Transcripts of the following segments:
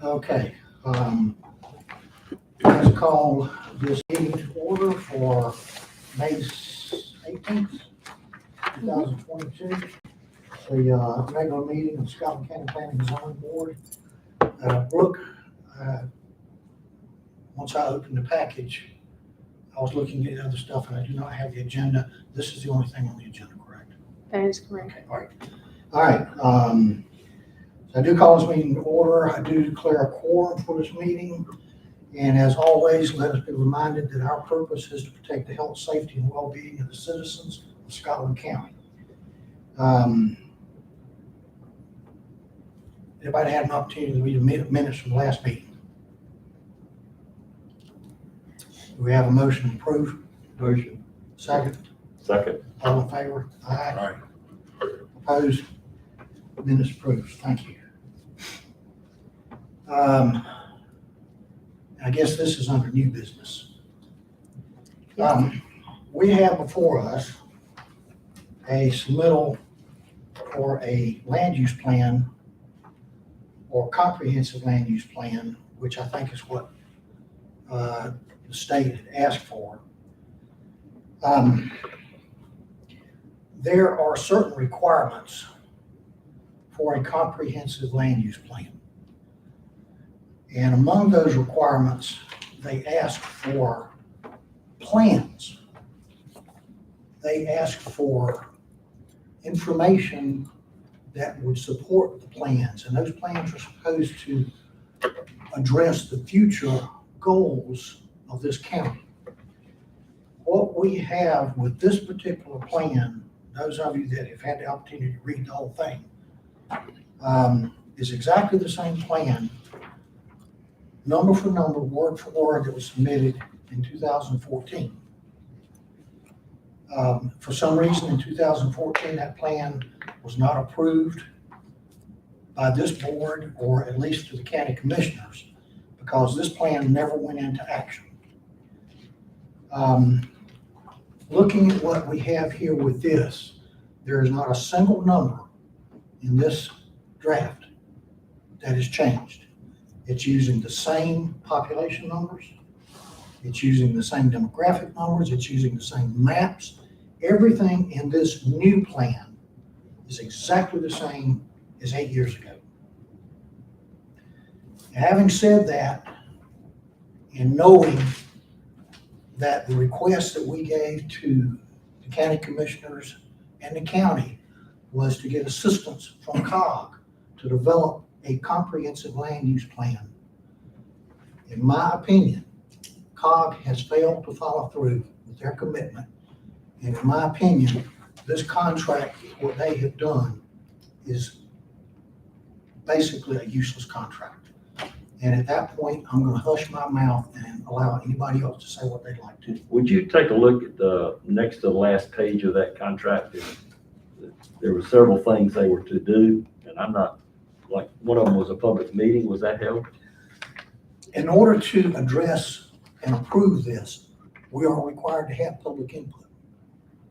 Okay, let's call this meeting to order for May 18th, 2022. The regular meeting of Scotland County Planning and Zoning Board. Brooke, once I opened the package, I was looking at other stuff and I do not have the agenda. This is the only thing on the agenda, correct? That is correct. Okay, all right. So I do call this meeting to order. I do declare a quorum for this meeting. And as always, let us be reminded that our purpose is to protect the health, safety, and well-being of the citizens of Scotland County. Everybody had an opportunity to read the minutes from the last meeting. Do we have a motion to approve? Motion. Second? Second. All in favor? Aye. Aye. Opposed? Minutes approved. Thank you. I guess this is under new business. We have before us a submittal for a land use plan or comprehensive land use plan, which I think is what the state had asked for. There are certain requirements for a comprehensive land use plan. And among those requirements, they ask for plans. They ask for information that would support the plans. And those plans are supposed to address the future goals of this county. What we have with this particular plan, those of you that have had the opportunity to read the whole thing, is exactly the same plan, number for number, word for word, that was submitted in 2014. For some reason in 2014, that plan was not approved by this board, or at least to the county commissioners, because this plan never went into action. Looking at what we have here with this, there is not a single number in this draft that has changed. It's using the same population numbers. It's using the same demographic numbers. It's using the same maps. Everything in this new plan is exactly the same as 8 years ago. Having said that, and knowing that the request that we gave to the county commissioners and the county was to get assistance from COG to develop a comprehensive land use plan. In my opinion, COG has failed to follow through with their commitment. And in my opinion, this contract, what they have done, is basically a useless contract. And at that point, I'm going to hush my mouth and allow anybody else to say what they'd like to. Would you take a look at the next to the last page of that contract? There were several things they were to do, and I'm not, like, one of them was a public meeting. Was that held? In order to address and approve this, we are required to have public input.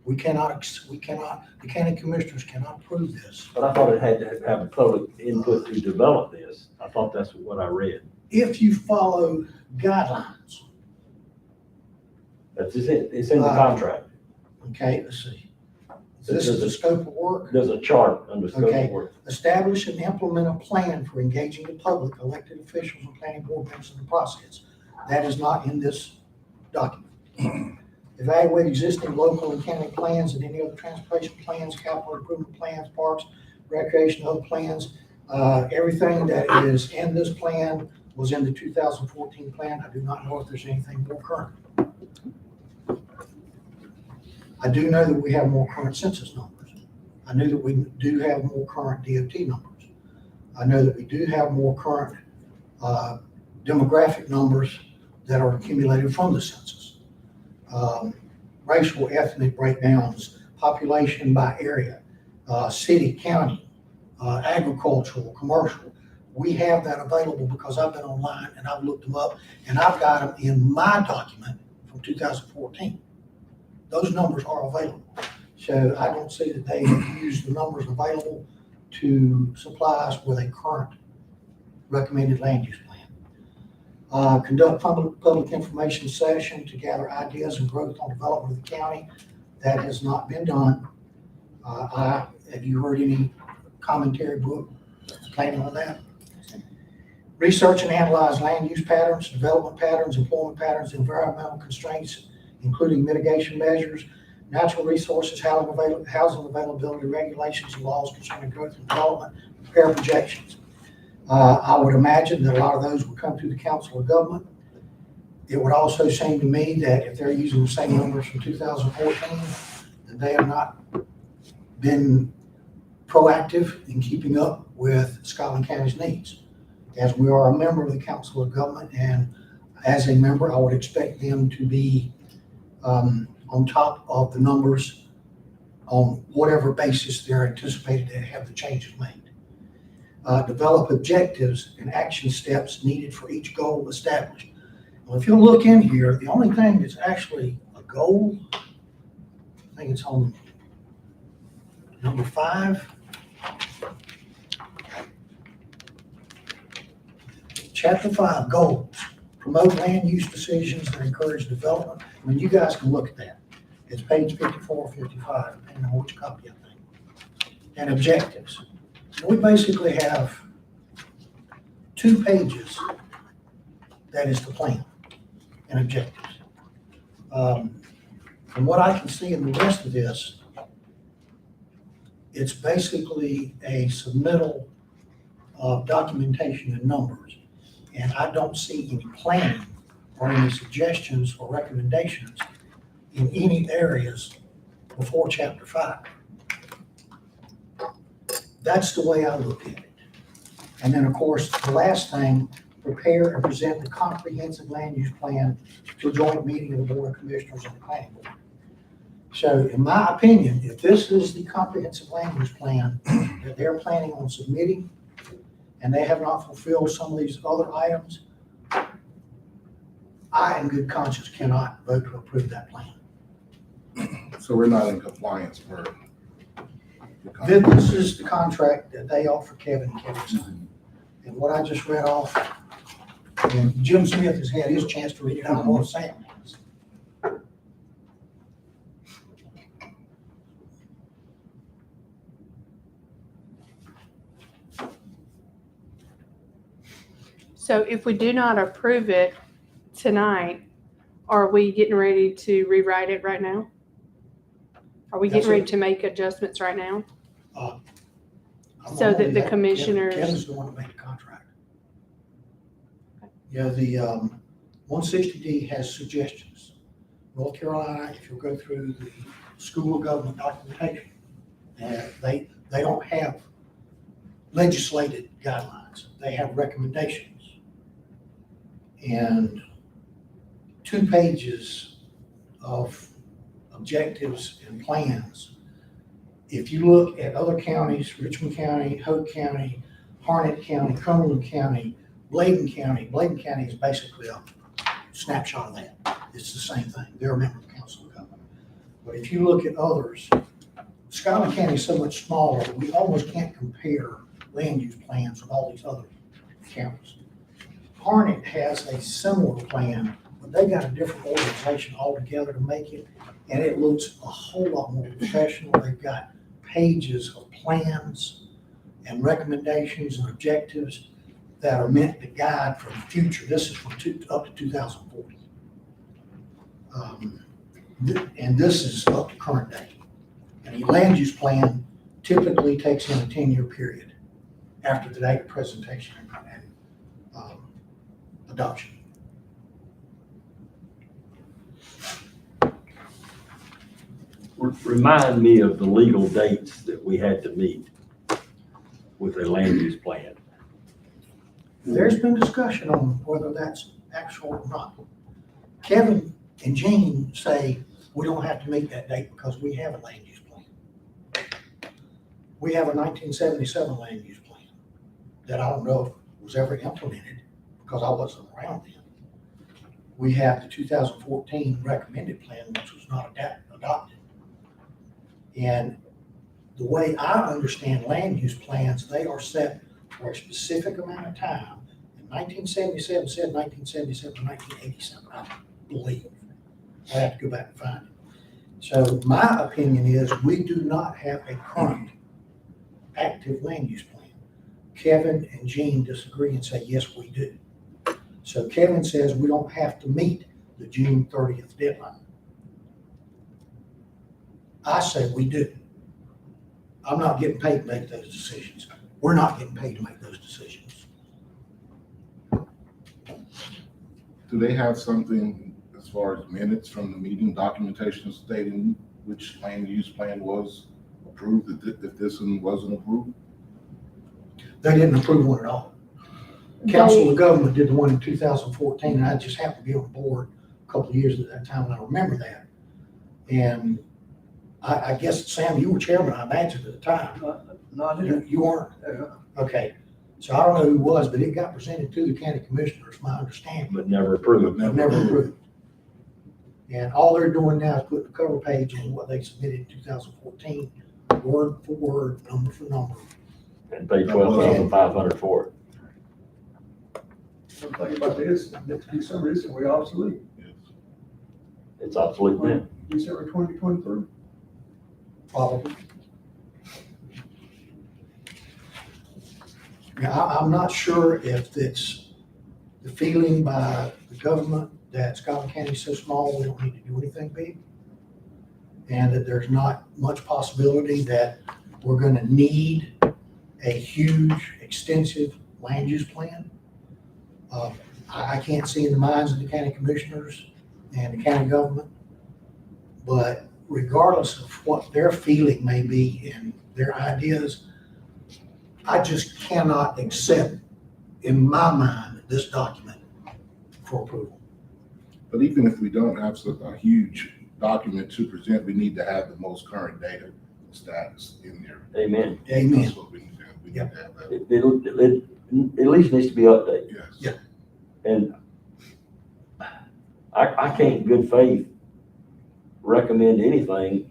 The county commissioners cannot approve this. But I thought it had to have a public input to develop this. I thought that's what I read. If you follow guidelines. That's just it. It's in the contract. Okay, let's see. This is the scope of work. There's a chart under scope Okay. of work. Establish and implement a plan for engaging the public, elected officials, and planning board members in the process. That is not in this document. Evaluate existing local and county plans and any other transportation plans, capital improvement plans, parks, recreation, other plans. Everything that is in this plan was in the 2014 plan. I do not know if there's anything more current. I do know that we have more current census numbers. I know that we do have more current DOT numbers. I know that we do have more current demographic numbers that are accumulated from the census. Racial, ethnic breakdowns, population by area, city, county, agricultural, commercial. We have that available because I've been online and I've looked them up, and I've got them in my document from 2014. Those numbers are available. So I don't see that they have used the numbers available to supply us with a current recommended land use plan. Conduct public information session to gather ideas and growth on development of the county. That has not been done. Have you heard any commentary book planning on that? Research and analyze land use patterns, development patterns, employment patterns, environmental constraints, including mitigation measures, natural resources, housing availability, regulations, and laws concerning growth and development, prepare projections. I would imagine that a lot of those would come through the Council of Government. It would also seem to me that if they're using the same numbers from 2014, then they have not been proactive in keeping up with Scotland County's needs. As we are a member of the Council of Government, and as a member, I would expect them to be on top of the numbers on whatever basis they're anticipated to have the changes made. Develop objectives and action steps needed for each goal established. Well, if you look in here, the only thing that's actually a goal, I think it's on number 5. Chapter 5, goals. Promote land use decisions that encourage development. I mean, you guys can look at that. It's page 54, 55, depending on which copy I think. And objectives. We basically have 2 pages that is the plan and objectives. From what I can see in the rest of this, it's basically a submittal of documentation and numbers. And I don't see any planning or any suggestions or recommendations in any areas before Chapter 5. That's the way I look at it. And then, of course, the last thing, prepare and present the comprehensive land use plan to a joint meeting of the Board of Commissioners and the Planning Board. So, in my opinion, if this is the comprehensive land use plan that they're planning on submitting, and they have not fulfilled some of these other items, I, in good conscience, cannot vote to approve that plan. So we're not in compliance for the This is the contract that they offer Kevin and Kevin signed. And what I just read off, and Jim Smith has had his chance to read it, I don't want to say it. So if we do not approve it tonight, are we getting ready to rewrite it right now? Are we getting ready to make adjustments right now? So that the commissioners- Kevin's the one that made the contract. Yeah, the 160D has suggestions. North Carolina, if you go through the School of Government documentation, they don't have legislated guidelines. They have recommendations. And 2 pages of objectives and plans. If you look at other counties, Richmond County, Hope County, Harnett County, Cumberland County, Bladen County is basically a snapshot of that. It's the same thing. They're a member of the Council of Government. But if you look at others, Scotland County is so much smaller, we almost can't compare land use plans with all these other counties. Harnett has a similar plan, but they got a different organization altogether to make it, and it looks a whole lot more professional. They've got pages of plans and recommendations and objectives that are meant to guide for the future. This is from up to 2040. And this is up to current day. And a land use plan typically takes in a 10-year period after the date of presentation and adoption. Remind me of the legal dates that we had to meet with a land use plan. There's been discussion on whether that's actual or not. Kevin and Jean say we don't have to meet that date because we have a land use plan. We have a 1977 land use plan that I don't know if was ever implemented because I wasn't around then. We have the 2014 recommended plan, which was not adopted. And the way I understand land use plans, they are set for a specific amount of time. In 1977, said 1977 or 1987, I believe. I have to go back and find it. So my opinion is we do not have a current active land use plan. Kevin and Gene disagree and say, yes, we do. So Kevin says we don't have to meet the June 30th deadline. I say we do. I'm not getting paid to make those decisions. We're not getting paid to make those decisions. Do they have something as far as minutes from the meeting, documentation stating which land use plan was approved, if this one wasn't approved? They didn't approve one at all. Council of Government did the one in 2014, and I just happened to be on the board a couple of years at that time, and I remember that. And I guess, Sam, you were chairman, I imagine, at the time. Not here. You weren't? Yeah. Okay. So I don't know who was, but it got presented to the county commissioners, my understanding. But never approved. Never approved. And all they're doing now is putting the cover page on what they submitted in 2014, word for word, number for number. And paid $12,500 for it. The thing about this, next December, this will be obsolete. Yes. It's obsolete then. December 2023. Probably. Now, I'm not sure if it's the feeling by the government that Scotland County is so small, we don't need to do anything big. And that there's not much possibility that we're gonna need a huge, extensive land use plan. I can't see in the minds of the county commissioners and the county government, but regardless of what their feeling may be and their ideas, I just cannot accept, in my mind, this document for approval. But even if we don't have such a huge document to present, we need to have the most current data status in there. Amen. Amen. That's what we need to have. We need to have that. It at least needs to be updated. Yes. Yeah. And I can't in good faith recommend anything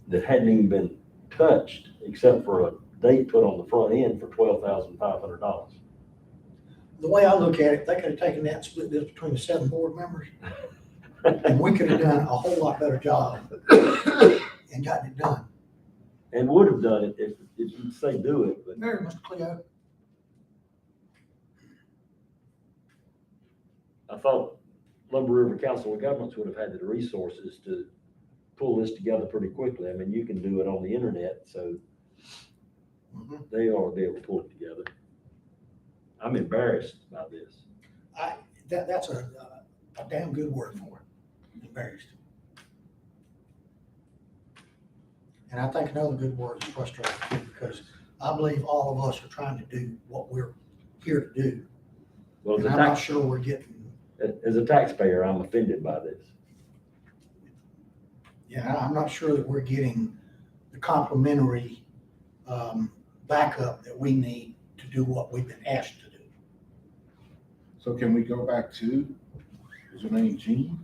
that hadn't even been touched except for a date put on the front end for $12,500. The way I look at it, they could have taken that and split this between the 7 board members, and we could have done a whole lot better job and gotten it done. And would have done it if you'd say do it, but Mary, Mr. Cleo. I thought Lumber River Council of Governments would have had the resources to pull this together pretty quickly. I mean, you can do it on the internet, so they ought to be able to pull it together. I'm embarrassed by this. That's a damn good word for it, embarrassed. And I think another good word is frustrated, because I believe all of us are trying to do what we're here to do. Well, And I'm not sure we're getting, as a taxpayer, I'm offended by this. I'm not sure that we're getting the complimentary backup that we need to do what we've been asked to do. So can we go back to, is her name Jean?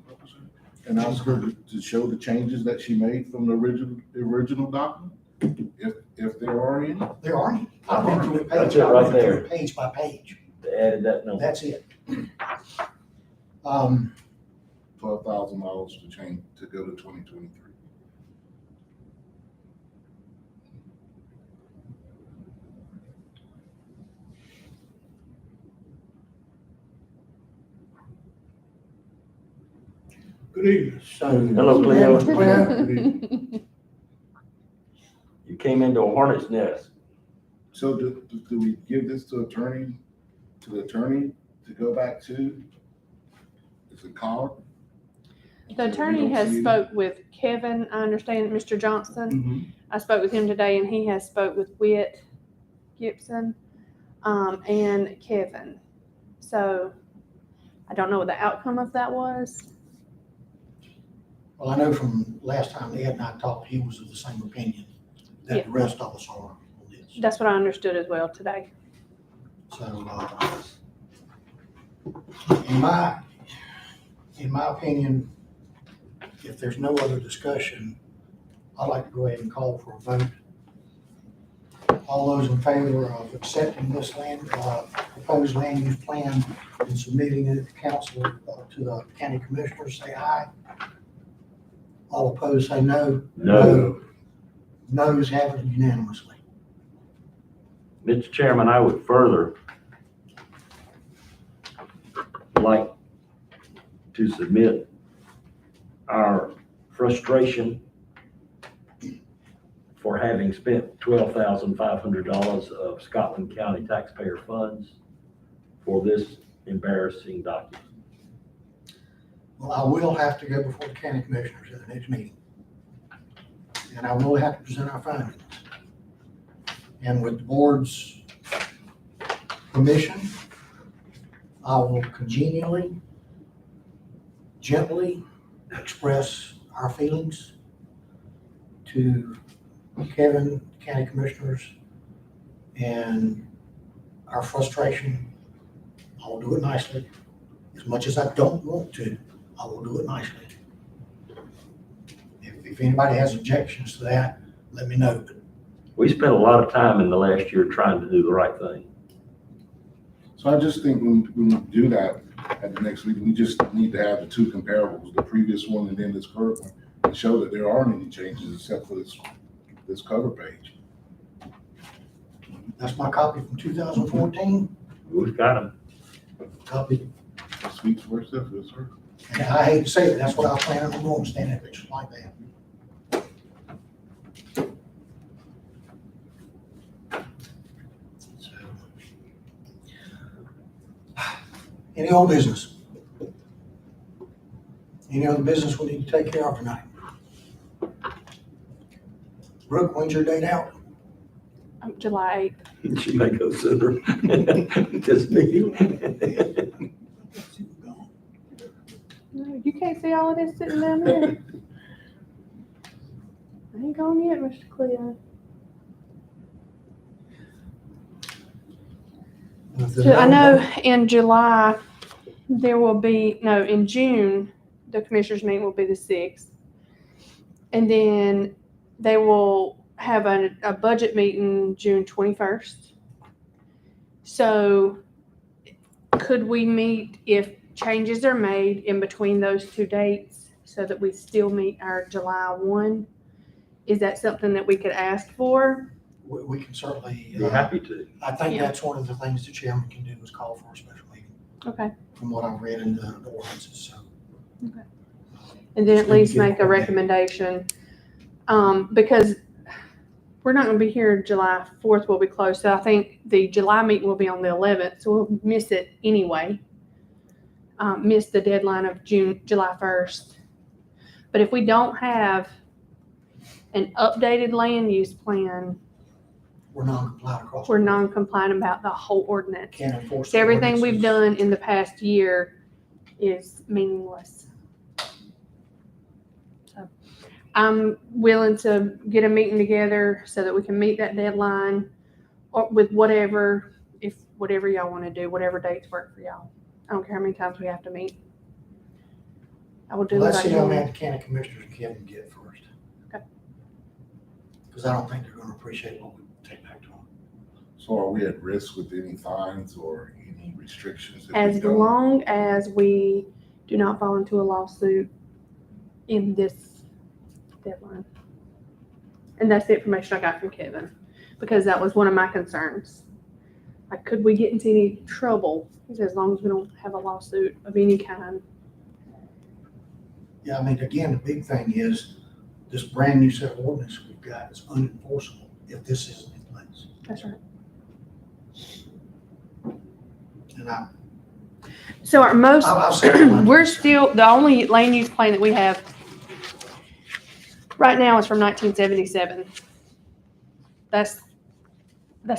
And ask her to show the changes that she made from the original document? If there are any? There aren't any. I've been through it That's page, it right there. page by page. They added that number. That's it. $12,000 to change, to go to 2023. Good evening. So, Hello, Cleo. Cleo. You came into a hornet's nest. So do we give this to the attorney to go back to? Is it called? The attorney has spoke with Kevin, I understand, Mr. Johnson. I spoke with him today, and he has spoke with Whit Gibson, and Kevin. So I don't know what the outcome of that was. Well, I know from last time Ed and I talked, he was of the same opinion that the rest of us are on this. That's what I understood as well today. So, in my opinion, if there's no other discussion, I'd like to go ahead and call for a vote All those in favor of accepting this proposed land use plan and submitting it to council, to the county commissioners, say aye. All opposed, say no. No. Noes have it unanimously. Mr. Chairman, I would further like to submit our frustration for having spent $12,500 of Scotland County taxpayer funds for this embarrassing document. Well, I will have to go before the county commissioners at the next meeting. And I will have to present our findings. And with the board's permission, I will congenially, gently express our feelings to Kevin, county commissioners, and our frustration. I will do it nicely. As much as I don't want to, I will do it nicely. If anybody has objections to that, let me know. We spent a lot of time in the last year trying to do the right thing. So I just think when we do that at the next meeting, we just need to have the two comparables, the previous one and then this current one, and show that there aren't any changes except for this cover page. That's my copy from 2014, We've got them. copy. That speaks for itself, yes, sir. And I hate to say it, that's what I plan on doing, standing up just like that. So, any old business? Any other business we need to take care of tonight? Brooke, when's your date out? July 8th. She may go sooner. This meeting. No, you can't see all of this sitting down there. I ain't gone yet, Mr. Cleo. So I know in July, there will be, no, in June, the commissioners meeting will be the 6th. And then they will have a budget meeting June 21st. So could we meet if changes are made in between those two dates so that we still meet our July 1? Is that something that we could ask for? We can certainly, Be happy to. I think Yeah. that's one of the things the chairman can do is call for a special meeting, Okay. from what I've read in the ordinances, so. And then at least Get it make a coordinated. recommendation, because we're not gonna be here July 4th, we'll be closed, so I think the July meeting will be on the 11th, so we'll miss it anyway. Miss the deadline of July 1st. But if we don't have an updated land use plan, We're non-compliant across. we're the board. non-compliant about the whole ordinance. Can't enforce. So the everything we've ordinances. done in the past year is meaningless. So I'm willing to get a meeting together so that we can meet that deadline or with whatever y'all want to do, whatever dates work for y'all. I don't care how many times we have to meet. I will do Well, what let's I see how can. many the county commissioners Kevin get first. Okay. Because I don't think they're gonna appreciate what we take back to them. So are we at risk with any fines or any restrictions? if we As don't? long as we do not fall into a lawsuit in this deadline. And that's the information I got from Kevin, because that was one of my concerns. Like, could we get into any trouble? He said, as long as we don't have a lawsuit of any kind. Yeah, I mean, again, the big thing is this brand new set of ordinance we've got is unenforceable if this isn't in place. That's right. And So our most, I'll say one. we're still, the only land use plan that we have right now is from 1977. That's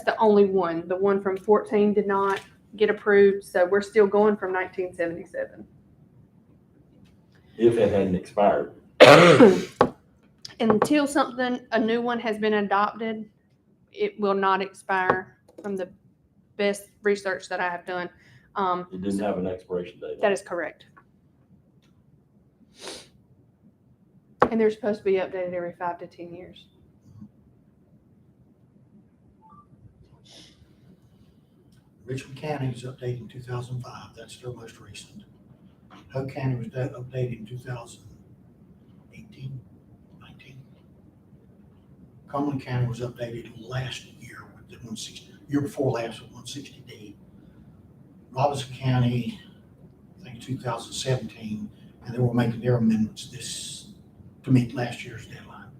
the only one. The one from 14 did not get approved, so we're still going from 1977. If it hadn't expired. Until a new one has been adopted, it will not expire from the best research that I have done. It didn't have an expiration date. That is correct. And they're supposed to be updated every 5 to 10 years. Richmond County is updated in 2005, that's their most recent. Hope County was updated in 2018, 19. Cumberland County was updated last year with the 160, year before last with 160D. Robinson County, I think 2017, and they were making their amendments to meet last year's deadline.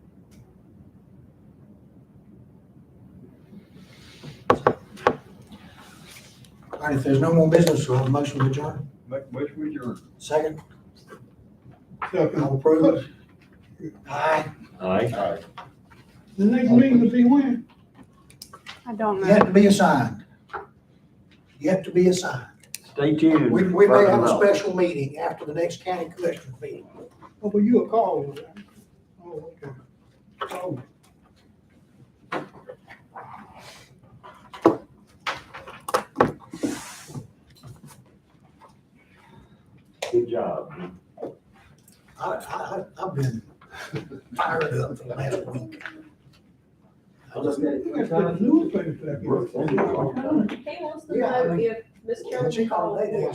All right, if there's no more business, we'll have a motion to adjourn. Make motion with your. Second, all approved? Aye. Aye. The next meeting will be when? I don't know. Yet to be assigned. Yet to be assigned. Stay tuned. We may have a special meeting after the next county commissioners meeting. Oh, well, you a call. Oh, okay. Oh. Good job. I've been fired up for the last week. You got to put the newspaper back in. Brooks, thank you. He wants to Yeah, I know mean, if Miss Carol She will call called, they